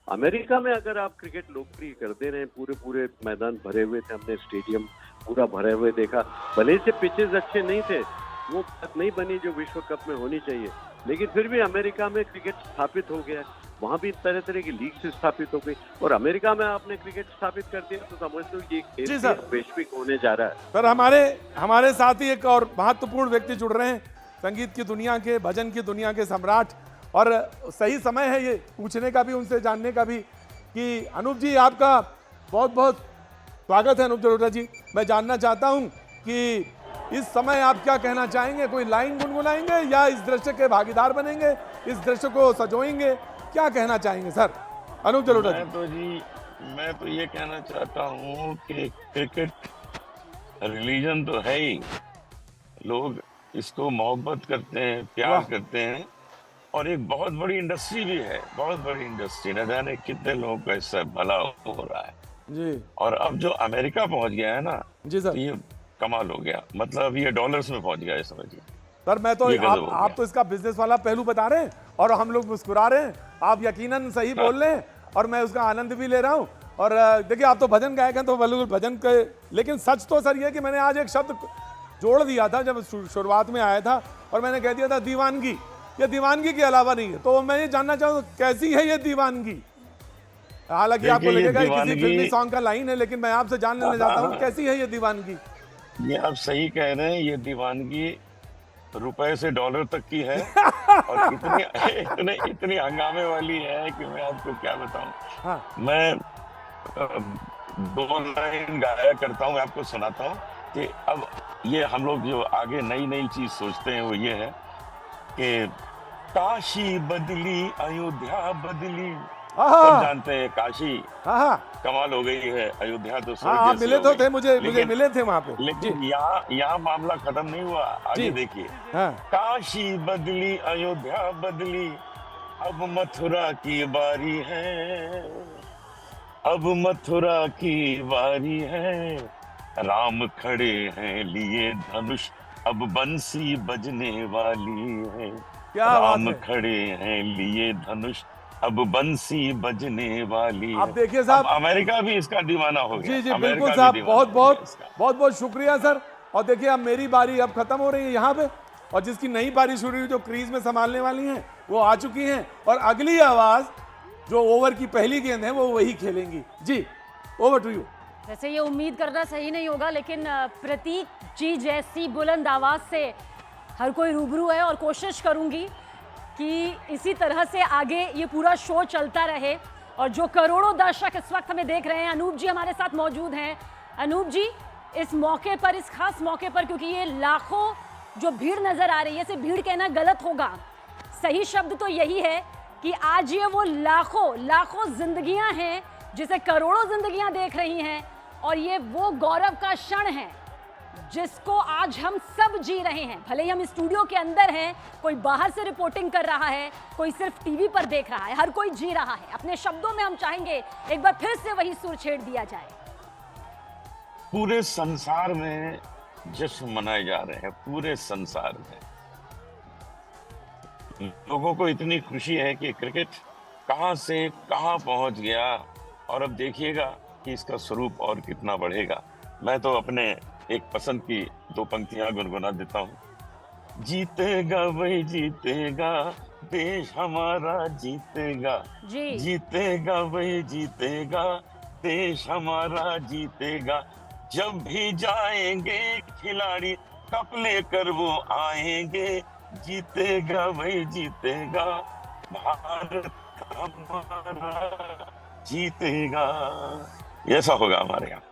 America में अगर आप क्रिकेट लोकप्रिय कर दे रहे हैं, पूरे पूरे मैदान भरे हुए थे, हमने स्टेडियम पूरा भरे हुए देखा, भले से पिचेस अच्छे नहीं थे, वो बात नहीं बनी जो विश्व कप में होनी चाहिए, लेकिन फिर भी अमेरिका में क्रिकेट स्थापित हो गया, वहां भी तरह तरह की लीग से स्थापित हो गई, और अमेरिका में आपने क्रिकेट स्थापित कर दिया तो समझ लो ये खेल वैश्विक होने जा रहा है। सर हमारे साथ ही एक और महत्वपूर्ण व्यक्ति जुड़ रहे हैं, संगीत की दुनिया के, भजन की दुनिया के सम्राट, और सही समय है ये पूछने का भी, उनसे जानने का भी कि अनूप जी आपका बहुत बहुत स्वागत है। अनूप जलोटा जी, मैं जानना चाहता हूं कि इस समय आप क्या कहना चाहेंगे, कोई लाइन गुनगुनाएंगे या इस दृश्य के भागीदार बनेंगे, इस दृश्य को सजोएंगे, क्या कहना चाहेंगे सर अनूप जलोटा जी? मैं तो ये कहना चाहता हूँ कि क्रिकेट रिलीजन तो है ही, लोग इसको मोहब्बत करते हैं, प्यार करते हैं, और एक बहुत बड़ी इंडस्ट्री भी है, बहुत बड़ी इंडस्ट्री, न जाने कितने लोगों का इससे भला हो रहा है जी। और अब जो अमेरिका पहुंच गया है ना जी सर, तो ये कमाल हो गया, मतलब ये डॉलर्स में पहुंच गया है, समझिए सर। मैं तो आप तो इसका बिजनेस वाला पहलू बता रहे हैं और हम लोग मुस्कुरा रहे हैं, आप यकीनन सही बोल रहे हैं और मैं उसका आनंद भी ले रहा हूं। और देखिए, आप तो भजन गायक हैं तो बिल्कुल भजन के, लेकिन सच तो सर ये कि मैंने आज एक शब्द जोड़ दिया था जब शुरुआत में आया था, और मैंने कह दिया था दीवानगी। ये दीवानगी के अलावा नहीं है, तो मैं ये जानना चाहूँ कैसी है ये दीवानगी? हालांकि आपको लगेगा किसी फिल्मी सॉन्ग का लाइन है, लेकिन मैं आपसे जान लेना चाहता हूँ कैसी है ये दीवानगी? ये आप सही कह रहे हैं, ये दीवानगी रुपए से डॉलर तक की है और इतनी हंगामे वाली है कि मैं आपको क्या बताऊं। हाँ। मैं 2 लाइन गाया करता हूं, मैं आपको सुनाता हूं कि अब ये हम लोग जो आगे नई नई चीज सोचते हैं वो ये है कि काशी बदली, अयोध्या बदली, सब जानते हैं काशी कमाल हो गई है, अयोध्या तो मिले तो थे, मुझे मिले थे वहां पे, लेकिन यहाँ मामला खत्म नहीं हुआ, आगे देखिए। काशी बदली, अयोध्या बदली, अब मथुरा की बारी है, अब मथुरा की बारी है, राम खड़े हैं लिए धनुष, अब बंसी बजने वाली है, राम खड़े हैं लिए धनुष, अब बंसी बजने वाली है। आप देखिए साहब, अमेरिका भी इसका दीवाना हो गया। जी जी बिल्कुल साहब, बहुत बहुत शुक्रिया सर। और देखिए, अब मेरी बारी अब खत्म हो रही है यहाँ पे, और जिसकी नई बारी शुरू हुई, जो क्रीज में संभालने वाली हैं वो आ चुकी हैं, और अगली आवाज जो ओवर की पहली गेंद है वो वही खेलेंगी। जी, ओवर टू यू। वैसे ये उम्मीद करना सही नहीं होगा, लेकिन प्रतीक जी जैसी बुलंद आवाज से हर कोई रूबरू है, और कोशिश करूंगी कि इसी तरह से आगे ये पूरा शो चलता रहे। और जो करोड़ों दर्शक इस वक्त हमें देख रहे हैं, अनूप जी हमारे साथ मौजूद हैं। अनूप जी, इस मौके पर, इस खास मौके पर, क्योंकि ये लाखों जो भीड़ नजर आ रही है, इसे भीड़ कहना गलत होगा, सही शब्द तो यही है कि आज ये वो लाखों जिंदगियां हैं जिसे करोड़ों जिंदगियां देख रही हैं, और ये वो गौरव का क्षण है जिसको आज हम सब जी रहे हैं। भले ही हम स्टूडियो के अंदर हैं, कोई बाहर से रिपोर्टिंग कर रहा है, कोई सिर्फ टीवी पर देख रहा है, हर कोई जी रहा है। अपने शब्दों में हम चाहेंगे एक बार फिर से वही सुर छेड़ दिया जाए। पूरे संसार में जश्न मनाए जा रहे हैं, पूरे संसार में लोगों को इतनी खुशी है कि क्रिकेट कहां से कहां पहुंच गया, और अब देखिएगा कि इसका स्वरूप और कितना बढ़ेगा। मैं तो अपने एक पसंद की 2 पंक्तियां गुनगुना देता हूँ। जीतेगा वही जीतेगा, देश हमारा जीतेगा, जीतेगा वही जीतेगा, देश हमारा जीतेगा, जब भी जाएंगे खिलाड़ी कप लेकर वो आएंगे, जीतेगा वही जीतेगा, भारत हमारा जीतेगा। ऐसा होगा हमारे यहाँ।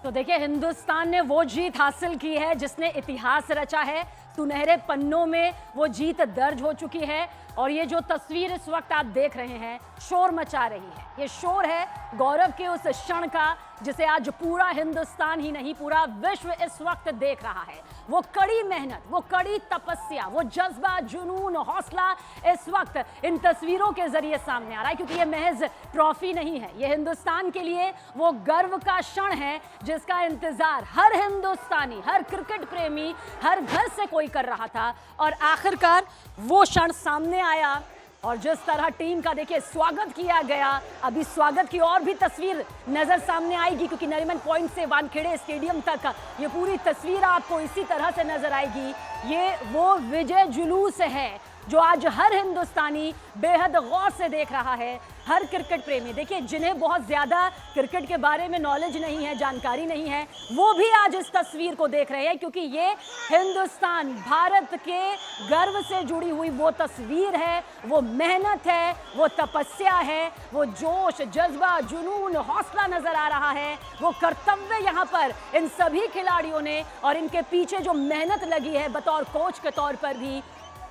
तो देखिए, हिंदुस्तान ने वो जीत हासिल की है जिसने इतिहास रचा है, सुनहरे पन्नों में वो जीत दर्ज हो चुकी है। और ये जो तस्वीर इस वक्त आप देख रहे हैं, शोर मचा रही है। ये शोर है गौरव के उस क्षण का जिसे आज पूरा हिंदुस्तान ही नहीं, पूरा विश्व इस वक्त देख रहा है। वो कड़ी मेहनत, वो कड़ी तपस्या, वो जज्बा, जुनून, हौसला इस वक्त इन तस्वीरों के जरिए सामने आ रहा है, क्योंकि ये महज ट्रॉफी नहीं है, ये हिंदुस्तान के लिए वो गर्व का क्षण है जिसका इंतजार हर हिंदुस्तानी, हर क्रिकेट प्रेमी, हर घर से कोई कर रहा था। और आखिरकार वो क्षण सामने आया, और जिस तरह टीम का देखिए स्वागत किया गया, अभी स्वागत की और भी तस्वीर नजर सामने आएगी क्योंकि नरीमन पॉइंट से वानखेड़े स्टेडियम तक ये पूरी तस्वीर आपको इसी तरह से नजर आएगी। ये वो विजय जुलूस है जो आज हर हिंदुस्तानी बेहद गौर से देख रहा है, हर क्रिकेट प्रेमी। देखिए जिन्हें बहुत ज़्यादा क्रिकेट के बारे में नॉलेज नहीं है, जानकारी नहीं है, वो भी आज इस तस्वीर को देख रहे हैं क्योंकि ये हिंदुस्तान, भारत के गर्व से जुड़ी हुई वो तस्वीर है, वो मेहनत है, वो तपस्या है, वो जोश, जज्बा, जुनून, हौसला नजर आ रहा है, वो कर्तव्य यहाँ पर इन सभी खिलाड़ियों ने और इनके पीछे जो मेहनत लगी है बतौर कोच के तौर पर भी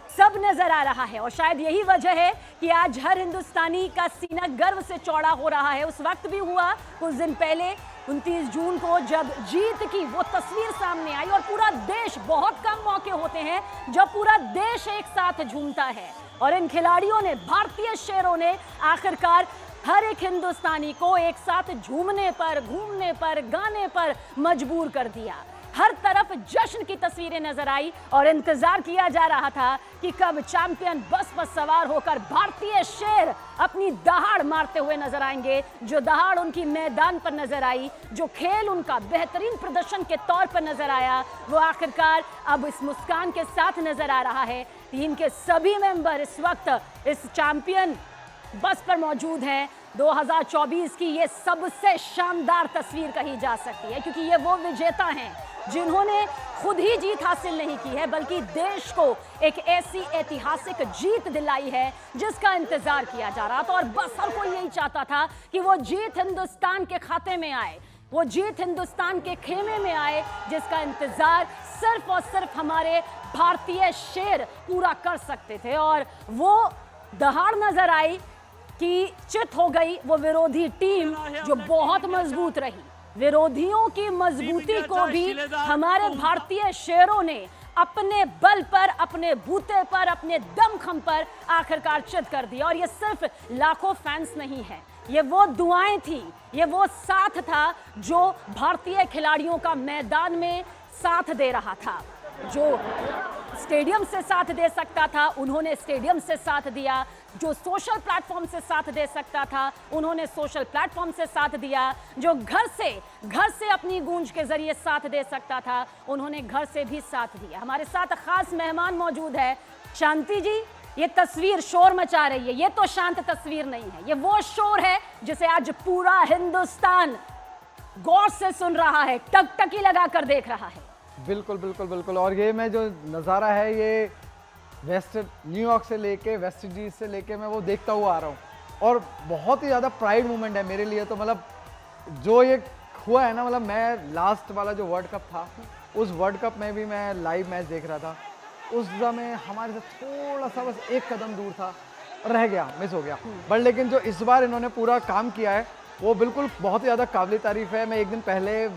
सब नजर आ रहा है। और शायद यही वजह है कि आज हर हिंदुस्तानी का सीना गर्व से चौड़ा हो रहा है। उस वक्त भी हुआ कुछ दिन पहले 29 जून को जब जीत की वो तस्वीर सामने आई और पूरा देश, बहुत कम मौके होते हैं जब पूरा देश एक साथ झूमता है और इन खिलाड़ियों ने, भारतीय शेरों ने आखिरकार हर एक हिंदुस्तानी को एक साथ झूमने पर, घूमने पर, गाने पर मजबूर कर दिया। हर तरफ जश्न की तस्वीरें नजर आई और इंतजार किया जा रहा था कि कब चैंपियन बस पर सवार होकर भारतीय शेर अपनी दहाड़ मारते हुए नजर आएंगे। जो दहाड़ उनकी मैदान पर नजर आई, जो खेल उनका बेहतरीन प्रदर्शन के तौर पर नजर आया, वो आखिरकार अब इस मुस्कान के साथ नजर आ रहा है। टीम के सभी मेंबर इस वक्त इस चैंपियन बस पर मौजूद हैं। 2024 की ये सबसे शानदार तस्वीर कही जा सकती है क्योंकि ये वो विजेता हैं जिन्होंने खुद ही जीत हासिल नहीं की है बल्कि देश को एक ऐसी ऐतिहासिक जीत दिलाई है जिसका इंतजार किया जा रहा था और बस हर कोई यही चाहता था कि वो जीत हिंदुस्तान के खाते में आए, वो जीत हिंदुस्तान के खेमे में आए जिसका इंतजार सिर्फ और सिर्फ हमारे भारतीय शेर पूरा कर सकते थे। और वो दहाड़ नजर आई कि चित हो गई वो विरोधी टीम जो बहुत मजबूत रही। विरोधियों की मजबूती को भी हमारे भारतीय शेरों ने अपने बल पर, अपने बूते पर, अपने दमखम पर आखिरकार चित कर दिया। और ये सिर्फ लाखों फैंस नहीं है, ये वो दुआएं थी, ये वो साथ था जो भारतीय खिलाड़ियों का मैदान में साथ दे रहा था। जो स्टेडियम से साथ दे सकता था उन्होंने स्टेडियम से साथ दिया, जो सोशल प्लेटफॉर्म से साथ दे सकता था उन्होंने सोशल प्लेटफॉर्म से साथ दिया, जो घर से अपनी गूंज के जरिए साथ दे सकता था उन्होंने घर से भी साथ दिया। हमारे साथ खास मेहमान मौजूद है। शांति जी, ये तस्वीर शोर मचा रही है, ये तो शांत तस्वीर नहीं है, ये वो शोर है जिसे आज पूरा हिंदुस्तान गौर से सुन रहा है, टकटकी लगाकर देख रहा है। बिल्कुल बिल्कुल बिल्कुल। और ये मैं जो नज़ारा है ये न्यूयॉर्क से लेके वेस्ट इंडीज से लेके मैं वो देखता हुआ आ रहा हूँ और बहुत ही ज़्यादा प्राइड मोमेंट है मेरे लिए। तो मतलब जो ये हुआ है ना, मतलब मैं लास्ट वाला जो वर्ल्ड कप था उस वर्ल्ड कप में भी मैं लाइव मैच देख रहा था। उस समय हमारे से थोड़ा सा बस एक कदम दूर था, रह गया, मिस हो गया। बट लेकिन जो इस बार इन्होंने पूरा काम किया है वो बिल्कुल बहुत ही ज़्यादा काबिल तारीफ है। मैं एक दिन पहले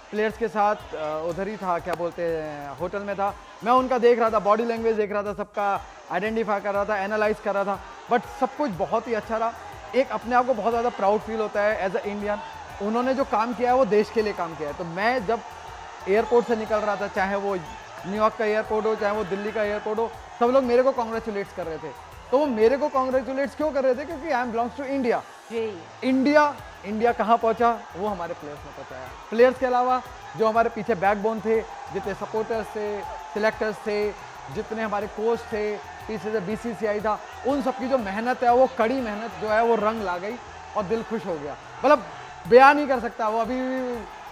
प्लेयर्स के साथ उधर ही था, क्या बोलते हैं, होटल में था। मैं उनका देख रहा था, बॉडी लैंग्वेज देख रहा था, सबका आइडेंटिफाई कर रहा था, एनालाइज कर रहा था। बट सब कुछ बहुत ही अच्छा रहा। एक अपने आप को बहुत ज़्यादा प्राउड फील होता है एज अ इंडियन। उन्होंने जो काम किया है वो देश के लिए काम किया है। तो मैं जब एयरपोर्ट से निकल रहा था, चाहे वो न्यूयॉर्क का एयरपोर्ट हो, चाहे वो दिल्ली का एयरपोर्ट हो, सब लोग मेरे को कॉन्ग्रेचुलेट्स कर रहे थे। तो वो मेरे को कॉन्ग्रेचुलेट्स क्यों कर रहे थे? क्योंकि I am belongs to India. India कहाँ पहुँचा? वो हमारे प्लेयर्स ने पहुँचाया। प्लेयर्स के अलावा जो हमारे पीछे बैकबोन थे, जितने सपोर्टर्स थे, सिलेक्टर्स थे, जितने हमारे कोच थे, पीछे से बीसीसीआई था, उन सबकी जो मेहनत है, वो कड़ी मेहनत जो है वो रंग ला गई और दिल खुश हो गया। मतलब बयान नहीं कर सकता वो अभी।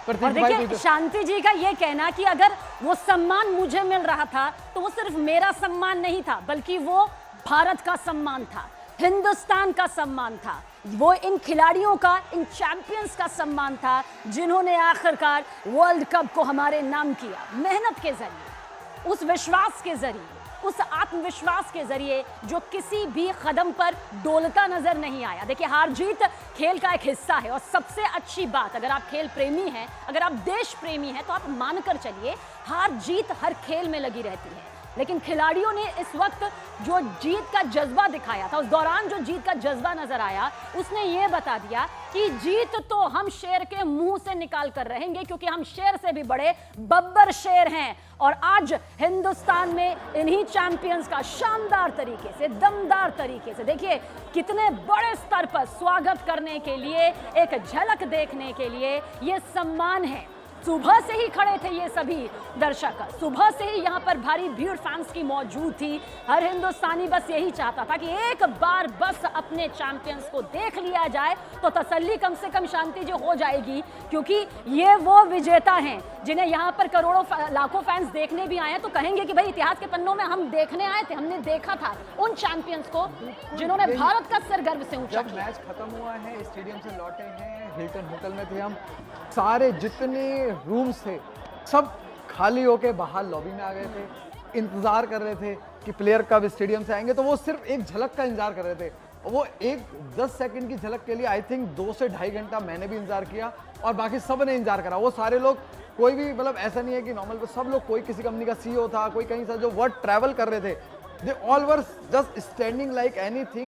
और देखिए शांति जी का ये कहना कि अगर वो सम्मान मुझे मिल रहा था तो वो सिर्फ मेरा सम्मान नहीं था बल्कि वो भारत का सम्मान था, हिंदुस्तान का सम्मान था, वो इन खिलाड़ियों का, इन चैंपियंस का सम्मान था जिन्होंने आखिरकार वर्ल्ड कप को हमारे नाम किया, मेहनत के जरिए, उस विश्वास के जरिए, उस आत्मविश्वास के जरिए जो किसी भी कदम पर डोलता नजर नहीं आया। देखिए हार जीत खेल का एक हिस्सा है और सबसे अच्छी बात, अगर आप खेल प्रेमी हैं, अगर आप देश प्रेमी हैं तो आप मानकर चलिए हार जीत हर खेल में लगी रहती है। लेकिन खिलाड़ियों ने इस वक्त जो जीत का जज्बा दिखाया था, उस दौरान जो जीत का जज्बा नजर आया, उसने ये बता दिया कि जीत तो हम शेर के मुंह से निकाल कर रहेंगे, क्योंकि हम शेर से भी बड़े बब्बर शेर हैं। और आज हिंदुस्तान में इन्हीं चैंपियंस का शानदार तरीके से, दमदार तरीके से, देखिए कितने बड़े स्तर पर स्वागत करने के लिए, एक झलक देखने के लिए ये सम्मान है। सुबह से ही खड़े थे ये सभी दर्शक, सुबह से ही यहाँ पर भारी भीड़ फैंस की मौजूद थी। हर हिंदुस्तानी बस यही चाहता था कि एक बार बस अपने चैंपियंस को देख लिया जाए तो तसल्ली कम से कम शांति जो हो जाएगी, क्योंकि ये वो विजेता हैं जिन्हें यहाँ पर करोड़ों लाखों फैंस देखने भी आए हैं, तो कहेंगे कि भाई इतिहास के पन्नों में हम देखने आए थे, हमने देखा था उन चैंपियंस को जिन्होंने भारत का सिर गर्व से ऊंचा जब किया। मैच खत्म हुआ है, स्टेडियम से लौटे हैं, हिल्टन होटल में थे हम, सारे जितने रूम्स थे सब खाली होके बाहर लॉबी में आ गए थे, इंतजार कर रहे थे कि प्लेयर कब स्टेडियम से आएंगे। तो वो सिर्फ एक झलक का इंतजार कर रहे थे, वो एक 10 सेकंड की झलक के लिए आई थिंक 2 से ढाई घंटा मैंने भी इंतजार किया और बाकी सब ने इंतजार करा। वो सारे लोग, कोई भी मतलब ऐसा नहीं है कि नॉर्मल, तो सब लोग, कोई किसी कंपनी का CEO था, कोई कहीं से जो वर्ल्ड ट्रैवल कर रहे थे, they all were just standing like anything.